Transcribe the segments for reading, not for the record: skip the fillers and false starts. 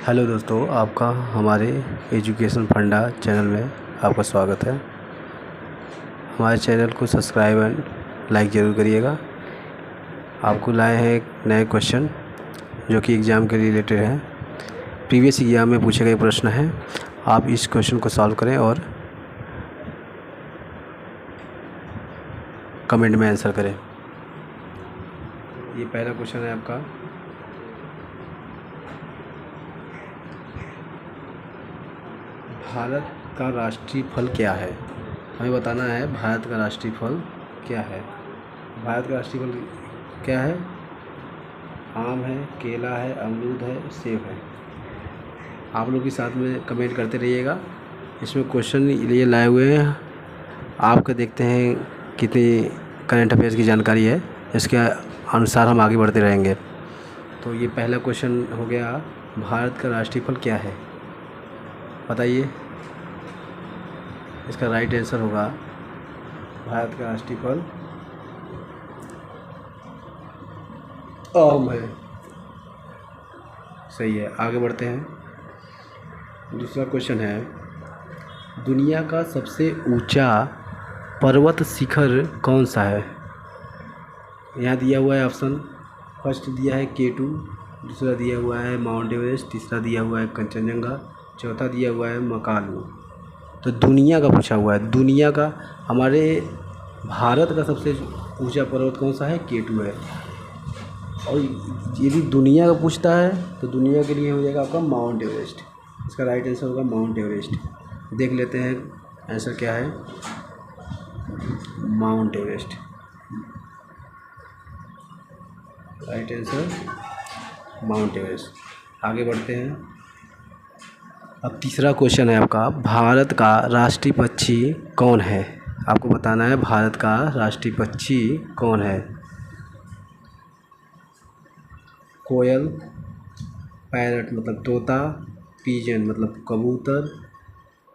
Hello दोस्तों, आपका हमारे एजुकेशन फंडा चैनल में आपका स्वागत है। हमारे चैनल को सब्सक्राइब एंड लाइक ज़रूर करिएगा। आपको लाए हैं एक नए क्वेश्चन जो कि एग्ज़ाम के रिलेटेड है। प्रीवियस एग्ज़ाम में पूछे गए प्रश्न हैं। आप इस क्वेश्चन को सॉल्व करें और कमेंट में आंसर करें। ये पहला क्वेश्चन है आपका। भारत का राष्ट्रीय फल क्या है? हमें बताना है भारत का राष्ट्रीय फल क्या है। भारत का राष्ट्रीय फल क्या है? आम है, केला है, अमरूद है, सेब है। आप लोग के साथ में कमेंट करते रहिएगा। इसमें क्वेश्चन ये लाए हुए हैं, आपका देखते हैं कितनी करंट अफेयर्स की जानकारी है, इसके अनुसार हम आगे बढ़ते रहेंगे। तो ये पहला क्वेश्चन हो गया, भारत का राष्ट्रीय फल क्या है? बताइए। इसका राइट आंसर होगा भारत का राष्ट्रीय फल आम है। सही है। आगे बढ़ते हैं। दूसरा क्वेश्चन है, दुनिया का सबसे ऊंचा पर्वत शिखर कौन सा है? यहाँ दिया हुआ है ऑप्शन। फर्स्ट दिया है K2, दूसरा दिया हुआ है माउंट एवरेस्ट, तीसरा दिया हुआ है कंचनजंगा, चौथा दिया हुआ है मकालू। तो दुनिया का पूछा हुआ है। दुनिया का, हमारे भारत का सबसे ऊंचा पर्वत कौन सा है? K2 है। और यदि दुनिया का पूछता है तो दुनिया के लिए हो जाएगा आपका माउंट एवरेस्ट। इसका राइट आंसर होगा माउंट एवरेस्ट। देख लेते हैं आंसर क्या है। Mount Everest right answer mount Everest. आगे बढ़ते हैं। अब तीसरा क्वेश्चन है आपका, भारत का राष्ट्रीय पक्षी कौन है? आपको बताना है भारत का राष्ट्रीय पक्षी कौन है। कोयल, पैरट मतलब तोता, पीजन मतलब कबूतर,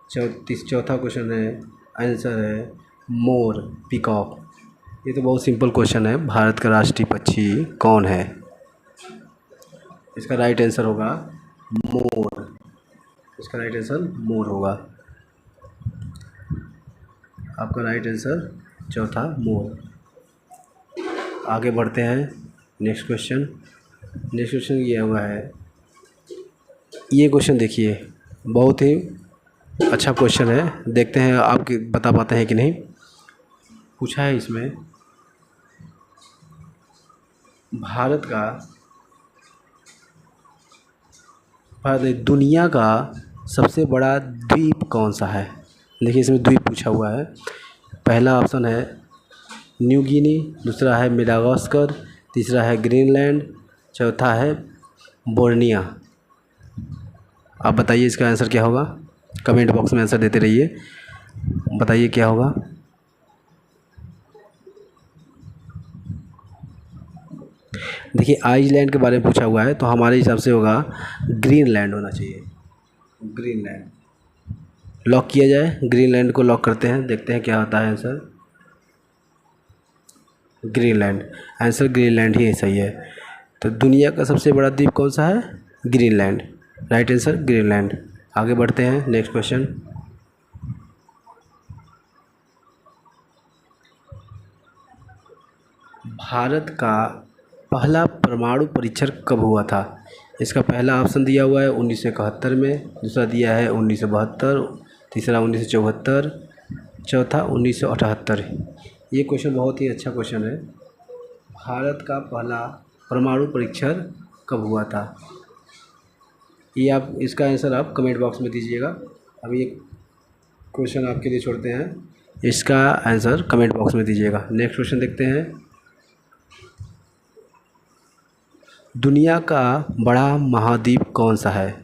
चौथा क्वेश्चन है, आंसर है मोर, पीकॉक। ये तो बहुत सिंपल क्वेश्चन है। भारत का राष्ट्रीय पक्षी कौन है? इसका राइट आंसर होगा मोर। इसका राइट आंसर मोर होगा। आपका राइट आंसर चौथा मोर। आगे बढ़ते हैं। नेक्स्ट क्वेश्चन ये हुआ है। ये क्वेश्चन देखिए, बहुत ही अच्छा क्वेश्चन है। देखते हैं आप बता पाते हैं कि नहीं। पूछा है इसमें, दुनिया का सबसे बड़ा द्वीप कौन सा है? देखिए इसमें द्वीप पूछा हुआ है। पहला ऑप्शन है न्यू गिनी, दूसरा है मेडागास्कर, तीसरा है ग्रीनलैंड, चौथा है बोर्निया। आप बताइए इसका आंसर क्या होगा। कमेंट बॉक्स में आंसर देते रहिए। बताइए क्या होगा। देखिए आइसलैंड के बारे में पूछा हुआ है, तो हमारे हिसाब से होगा ग्रीनलैंड होना चाहिए। ग्रीनलैंड लॉक किया जाए। ग्रीनलैंड को लॉक करते हैं, देखते हैं क्या होता है आंसर। ग्रीनलैंड, आंसर ग्रीनलैंड ही सही है। तो दुनिया का सबसे बड़ा द्वीप कौन सा है? ग्रीनलैंड। Right answer Greenland. आगे बढ़ते हैं। नेक्स्ट क्वेश्चन, भारत का पहला परमाणु परीक्षण कब हुआ था? इसका पहला ऑप्शन दिया हुआ है 1971 में, दूसरा दिया है 1972, तीसरा 1974, चौथा 1978। ये क्वेश्चन बहुत ही अच्छा क्वेश्चन है। भारत का पहला परमाणु परीक्षण कब हुआ था? ये आप, इसका आंसर आप कमेंट बॉक्स में दीजिएगा। अभी एक क्वेश्चन आपके लिए छोड़ते हैं, इसका आंसर कमेंट बॉक्स में दीजिएगा। नेक्स्ट क्वेश्चन देखते हैं। दुनिया का बड़ा महाद्वीप कौन सा है?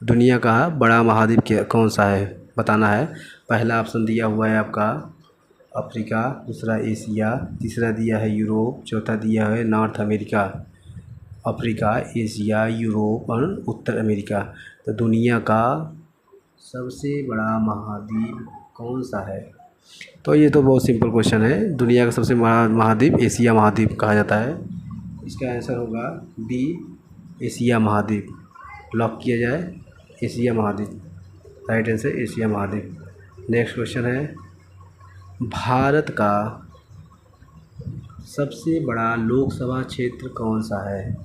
दुनिया का बड़ा महाद्वीप कौन सा है बताना है। पहला ऑप्शन दिया हुआ है आपका अफ्रीका, दूसरा एशिया, तीसरा दिया है यूरोप, चौथा दिया है north America. Africa, Asia, Europe और उत्तर अमेरिका। तो दुनिया का सबसे बड़ा महाद्वीप कौन सा है? तो ये तो बहुत सिंपल क्वेश्चन है। दुनिया का सबसे बड़ा महाद्वीप एशिया महाद्वीप कहा जाता है। इसका आंसर होगा बी, एशिया महाद्वीप। लॉक किया जाए एशिया महाद्वीप, राइट आंसर एशिया महाद्वीप। नेक्स्ट क्वेश्चन है, भारत का सबसे बड़ा लोकसभा क्षेत्र कौन सा है?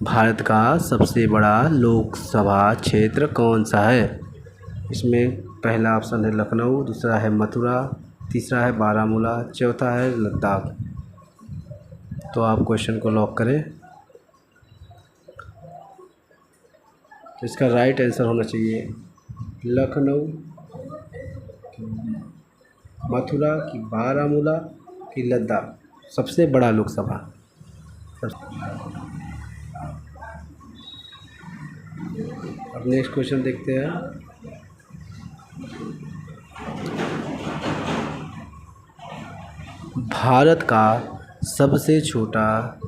भारत का सबसे बड़ा लोकसभा क्षेत्र कौन सा है? इसमें पहला ऑप्शन है लखनऊ, दूसरा है मथुरा, तीसरा है बारामूला, चौथा है लद्दाख। तो आप क्वेश्चन को लॉक करें। तो इसका राइट आंसर होना चाहिए लखनऊ, मथुरा की बारामूला की लद्दाख, सबसे बड़ा लोकसभा। अब नेक्स्ट क्वेश्चन देखते हैं। भारत का सबसे छोटा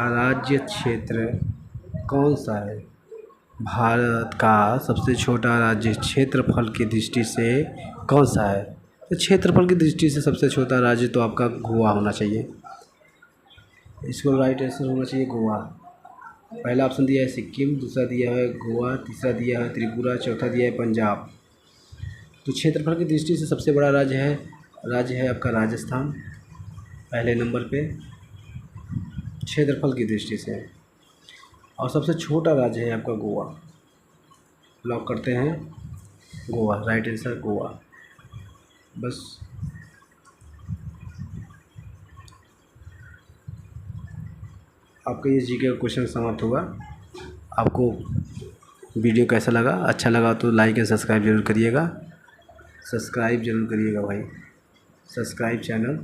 राज्य क्षेत्र कौन सा है? भारत का सबसे छोटा राज्य क्षेत्रफल की दृष्टि से कौन सा है? तो क्षेत्रफल की दृष्टि से सबसे छोटा राज्य तो आपका गोवा होना चाहिए। इसको राइट आंसर होना चाहिए गोवा। पहला ऑप्शन दिया है सिक्किम, दूसरा दिया है गोवा, तीसरा दिया है त्रिपुरा, चौथा दिया है पंजाब। तो क्षेत्रफल की दृष्टि से सबसे बड़ा राज्य है आपका राजस्थान पहले नंबर पे क्षेत्रफल की दृष्टि से, और सबसे छोटा राज्य है आपका गोवा। लॉक करते हैं गोवा, राइट आंसर गोवा। बस आपका ये जीके का क्वेश्चन समाप्त हुआ। आपको वीडियो कैसा लगा? अच्छा लगा तो लाइक एंड सब्सक्राइब जरूर करिएगा। सब्सक्राइब जरूर करिएगा भाई, सब्सक्राइब चैनल।